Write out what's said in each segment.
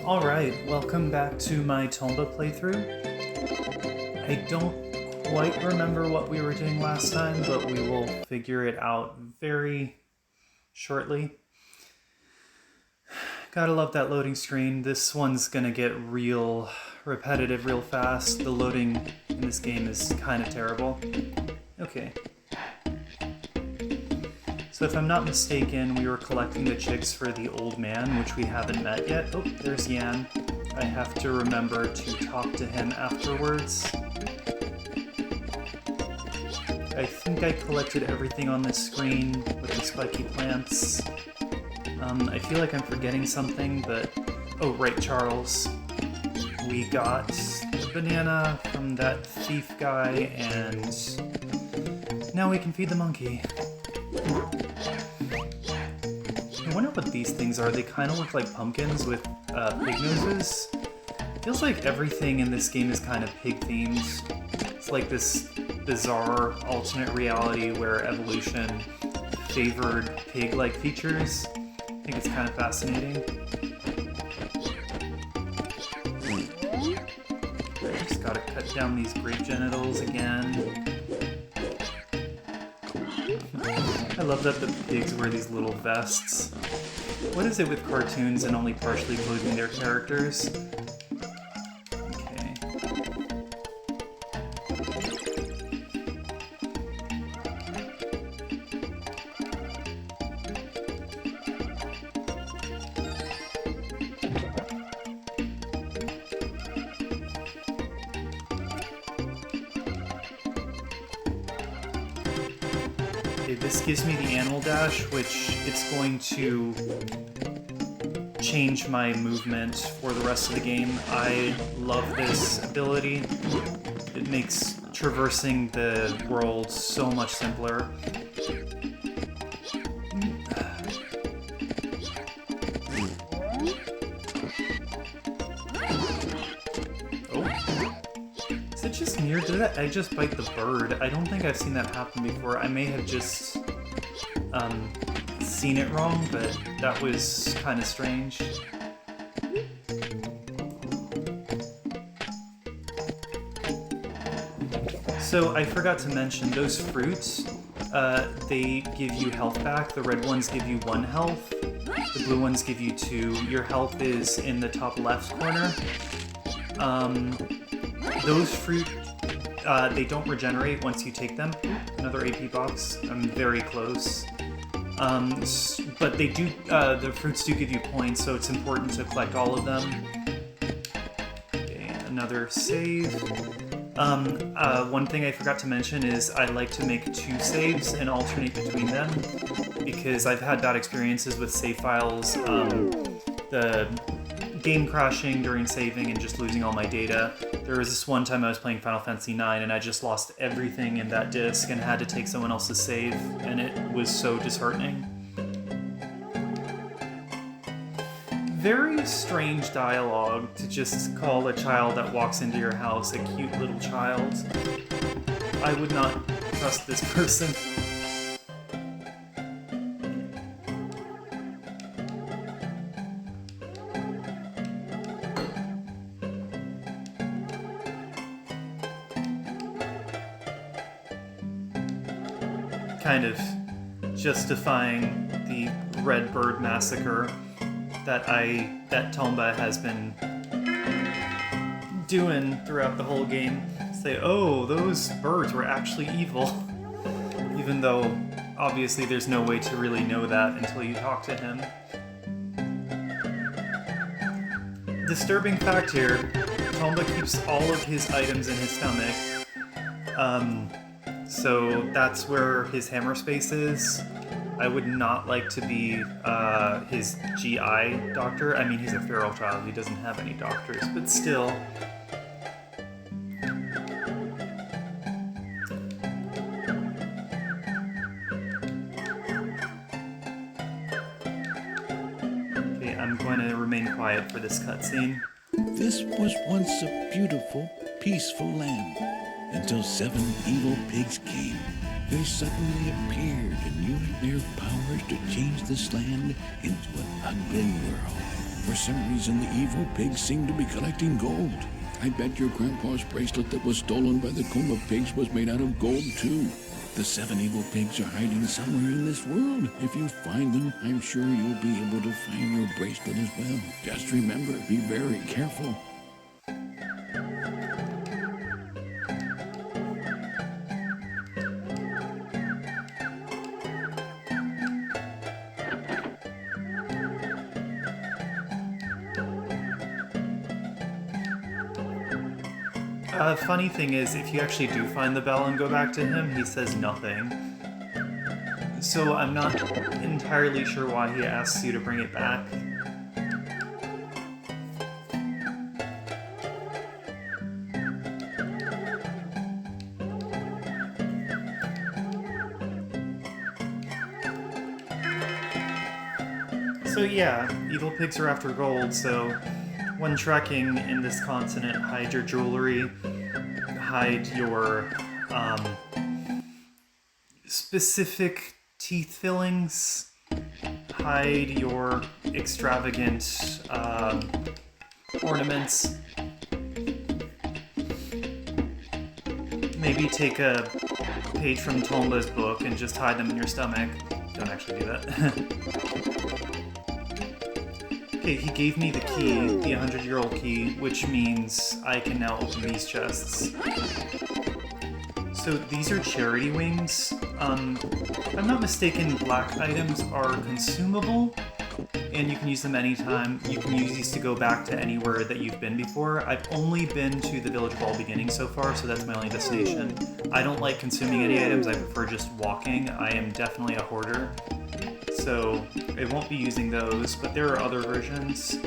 Alright, welcome back to my Tomba playthrough. I don't quite remember what we were doing last time, but we will figure it out very shortly. Gotta love that loading screen. This one's gonna get real repetitive real fast. The loading in this game is kind of terrible. Okay. So if I'm not mistaken, we were collecting the chicks for the old man, which we haven't met yet. Oh, there's Yan. I have to remember to talk to him afterwards. I think I collected everything on this screen with the spiky plants. I feel like I'm forgetting something, but... Oh, right, Charles. We got the banana from that thief guy, and... now we can feed the monkey. I wonder what these things are. They kind of look like pumpkins with pig noses. Feels like everything in this game is kind of pig-themed. It's like this bizarre alternate reality where evolution favored pig-like features. I think it's kind of fascinating. Just gotta cut down these grape genitals again. I love that the pigs wear these little vests. What is it with cartoons and only partially clothing their characters? Okay. This gives me the animal dash, which it's going to change my movement for the rest of the game. I love this ability. It makes traversing the world so much simpler. Is it just near? Did that egg just bite the bird? I don't think I've seen that happen before. I may have just seen it wrong, but that was kind of strange. So I forgot to mention, those fruits, they give you health back. The red ones give you 1 health. The blue ones give you 2. Your health is in the top left corner. Those fruit, they don't regenerate once you take them. Another AP box. I'm very close. But they do, the fruits do give you points, so it's important to collect all of them. Okay, another save. One thing I forgot to mention is I like to make 2 saves and alternate between them, because I've had bad experiences with save files, the game crashing during saving and just losing all my data. There was this one time I was playing Final Fantasy IX and I just lost everything in that disc and had to take someone else's save, and it was so disheartening. Very strange dialogue to just call a child that walks into your house a cute little child. I would not trust this person. Kind of justifying the Red Bird massacre that Tomba has been doing throughout the whole game. Say, oh, those birds were actually evil. Even though, obviously, there's no way to really know that until you talk to him. Disturbing fact here, Tomba keeps all of his items in his stomach. So that's where his hammer space is. I would not like to be his GI doctor. I mean, he's a feral child, he doesn't have any doctors, but still. Okay, I'm going to remain quiet for this cutscene. This was once a beautiful, peaceful land, until 7 evil pigs came. They suddenly appeared and used their powers to change this land into an ugly world. For some reason, the evil pigs seem to be collecting gold. I bet your grandpa's bracelet that was stolen by the Tomba pigs was made out of gold, too. The 7 evil pigs are hiding somewhere in this world. If you find them, I'm sure you'll be able to find your bracelet as well. Just remember, be very careful. Funny thing is, if you actually do find the bell and go back to him, he says nothing. So I'm not entirely sure why he asks you to bring it back. So yeah, evil pigs are after gold, so when trekking in this continent, hide your jewelry, hide your specific teeth fillings, hide your extravagant ornaments. Maybe take a page from Tomba's book and just hide them in your stomach. Don't actually do that. Okay, he gave me the key, the 100-year-old key, which means I can now open these chests. So these are charity wings. If I'm not mistaken, black items are consumable, and you can use them anytime. You can use these to go back to anywhere that you've been before. I've only been to the Village of All Beginnings so far, so that's my only destination. I don't like consuming any items, I prefer just walking. I am definitely a hoarder, so I won't be using those, but there are other versions.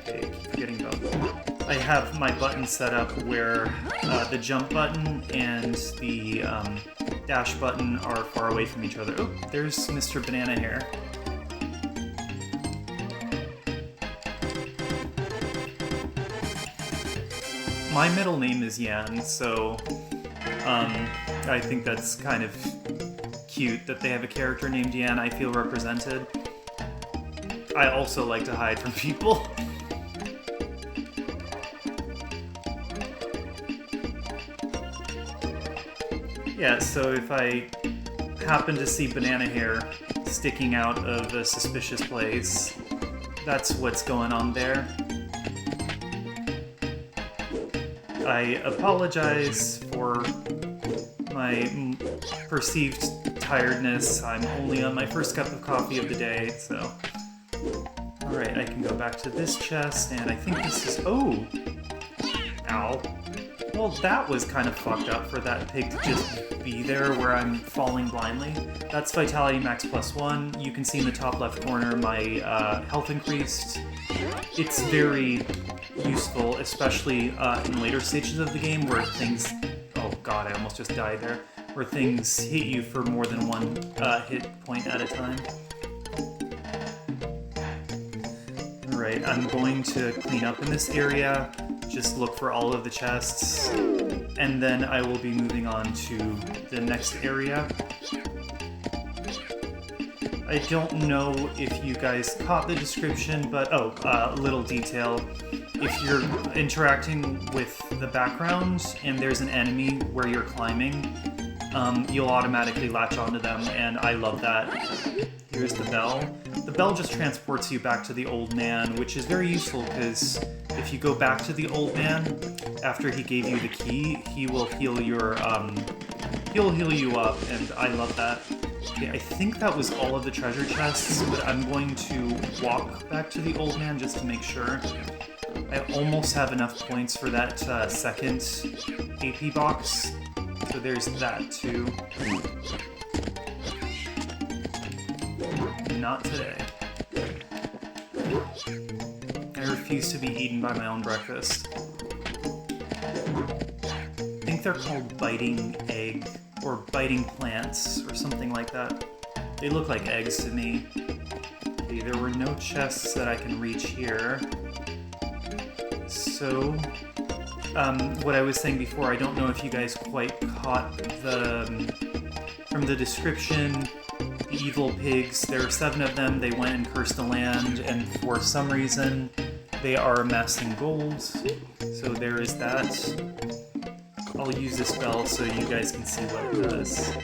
Okay, keep forgetting about them. I have my button set up where the jump button and the dash button are far away from each other. Oh, there's Mr. Banana Hair. My middle name is Yan, so I think that's kind of cute that they have a character named Yan. I feel represented. I also like to hide from people. Yeah, so if I happen to see banana hair sticking out of a suspicious place, that's what's going on there. I apologize for my perceived tiredness. I'm only on my first cup of coffee of the day, so... Alright, I can go back to this chest, and I think this is... Oh! Ow. Well, that was kind of fucked up for that pig to just be there where I'm falling blindly. That's Vitality Max +1. You can see in the top left corner my health increased. It's very useful, especially in later stages of the game where things... Oh god, I almost just died there. Where things hit you for more than one hit point at a time. Alright, I'm going to clean up in this area, just look for all of the chests, and then I will be moving on to the next area. I don't know if you guys caught the description, but little detail. If you're interacting with the background and there's an enemy where you're climbing, you'll automatically latch onto them, and I love that. Here's the bell. The bell just transports you back to the old man, which is very useful because if you go back to the old man after he gave you the key, he will heal your he'll heal you up, and I love that. Okay, I think that was all of the treasure chests, but I'm going to walk back to the old man just to make sure. I almost have enough points for that second AP box, so there's that too. Not today. I refuse to be eaten by my own breakfast. I think they're called biting egg, or biting plants, or something like that. They look like eggs to me. Okay, there were no chests that I can reach here. So, what I was saying before, I don't know if you guys quite caught from the description, evil pigs. There are 7 of them. They went and cursed the land, and for some reason, they are amassing gold. So there is that. I'll use this bell so you guys can see what it does.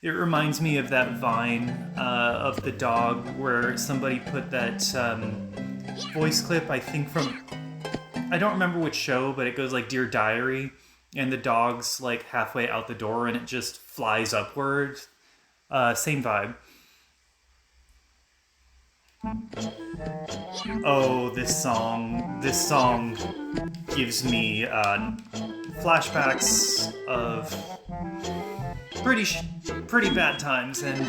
It reminds me of that Vine of the dog where somebody put that voice clip, I think from, I don't remember which show, but it goes like Dear Diary, and the dog's like halfway out the door and it just flies upward. Same vibe. Oh, this song gives me flashbacks of pretty bad times, and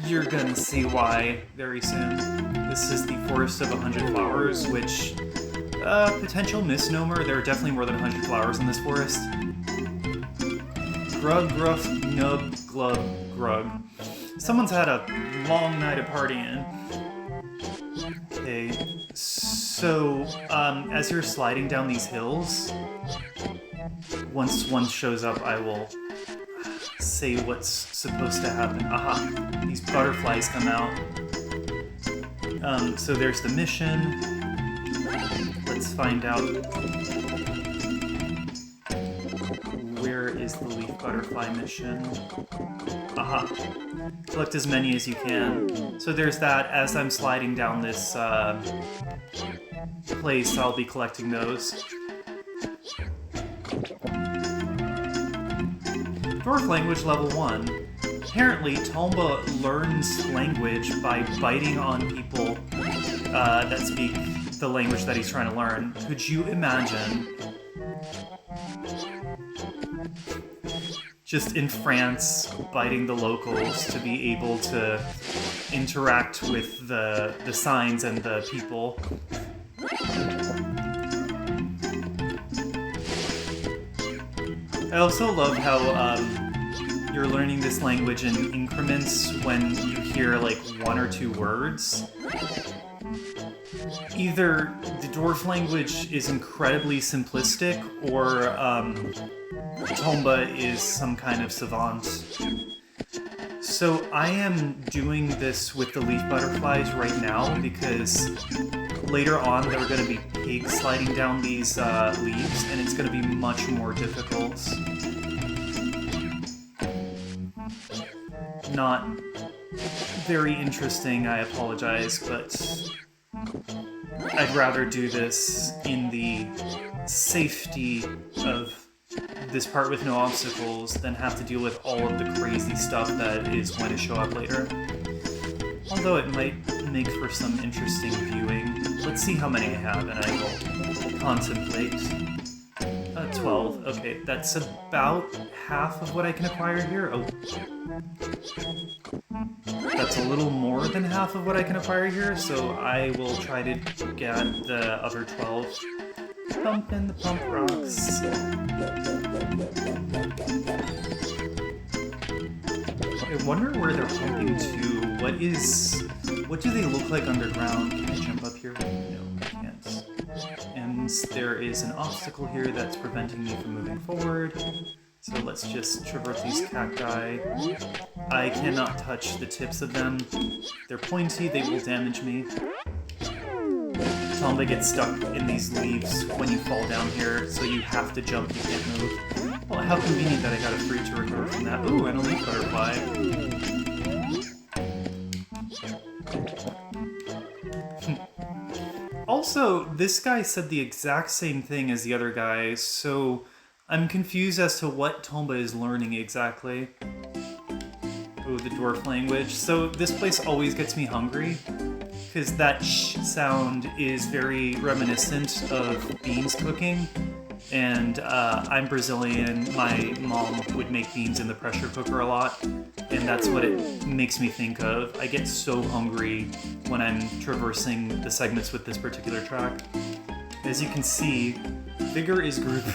you're gonna see why very soon. This is the Forest of 100 Flowers, which, potential misnomer, there are definitely more than 100 flowers in this forest. Grug, Gruf, gnug, glub, Grug. Someone's had a long night of partying. Okay, so, as you're sliding down these hills, once one shows up, I will say what's supposed to happen. Aha! These butterflies come out. So there's the mission. Let's find out. Where is the leaf butterfly mission? Aha! Collect as many as you can. So there's that. As I'm sliding down this place, I'll be collecting those. Dwarf language level 1. Apparently, Tomba learns language by biting on people that speak the language that he's trying to learn. Could you imagine? Just in France, biting the locals to be able to interact with the signs and the people. I also love how you're learning this language in increments when you hear like 1 or 2 words. Either the dwarf language is incredibly simplistic, or Tomba is some kind of savant. So I am doing this with the leaf butterflies right now because later on there are going to be pigs sliding down these leaves, and it's going to be much more difficult. Not very interesting, I apologize, but I'd rather do this in the safety of this part with no obstacles than have to deal with all of the crazy stuff that is going to show up later. Although it might make for some interesting viewing. Let's see how many I have, and I will contemplate. 12. Okay, that's about half of what I can acquire here. Oh. That's a little more than half of what I can acquire here, so I will try to get the other 12. Pumping the pump rocks. I wonder where they're pumping to. What do they look like underground? Can I jump up here? No, I can't. And there is an obstacle here that's preventing me from moving forward. So let's just traverse these cacti. I cannot touch the tips of them. They're pointy, they will damage me. Tomba gets stuck in these leaves when you fall down here, so you have to jump, you can't move. Well, how convenient that I got a fruit to recover from that. Ooh, and a leaf butterfly. Also, this guy said the exact same thing as the other guy, so I'm confused as to what Tomba is learning exactly. Ooh, the dwarf language. So this place always gets me hungry, because that sh sound is very reminiscent of beans cooking. And I'm Brazilian, my mom would make beans in the pressure cooker a lot, and that's what it makes me think of. I get so hungry when I'm traversing the segments with this particular track. As you can see, vigor is group.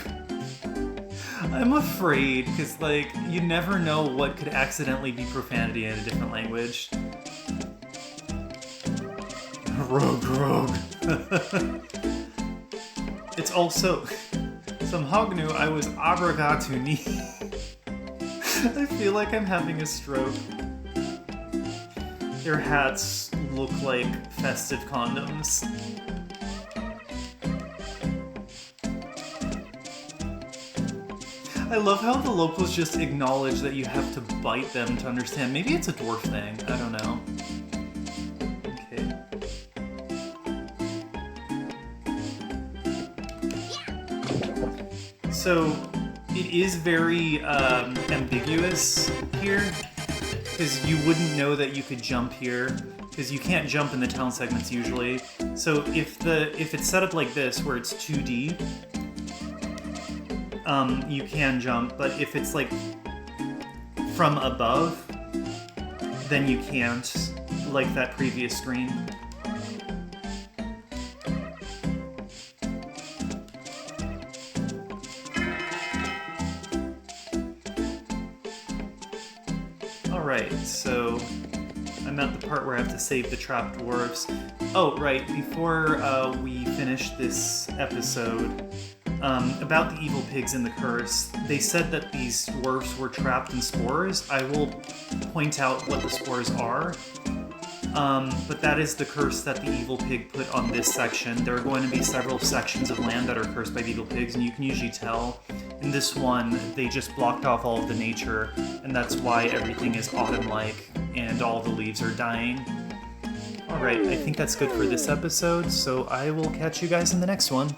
I'm afraid, because, like, you never know what could accidentally be profanity in a different language. Rogue. It's also... Some Hognu, I was abragatu ni. I feel like I'm having a stroke. Their hats look like festive condoms. I love how the locals just acknowledge that you have to bite them to understand. Maybe it's a dwarf thing. I don't know. Okay. So, it is very ambiguous here, because you wouldn't know that you could jump here, because you can't jump in the town segments usually. So if it's set up like this, where it's 2D, you can jump, but if it's like from above, then you can't, like that previous screen. Alright, so I'm at the part where I have to save the trapped dwarves. Oh, right, before we finish this episode, about the evil pigs in the curse, they said that these dwarves were trapped in spores. I will point out what the spores are, but that is the curse that the evil pig put on this section. There are going to be several sections of land that are cursed by the evil pigs, and you can usually tell. In this one, they just blocked off all of the nature, and that's why everything is autumn-like, and all the leaves are dying. Alright, I think that's good for this episode, so I will catch you guys in the next one.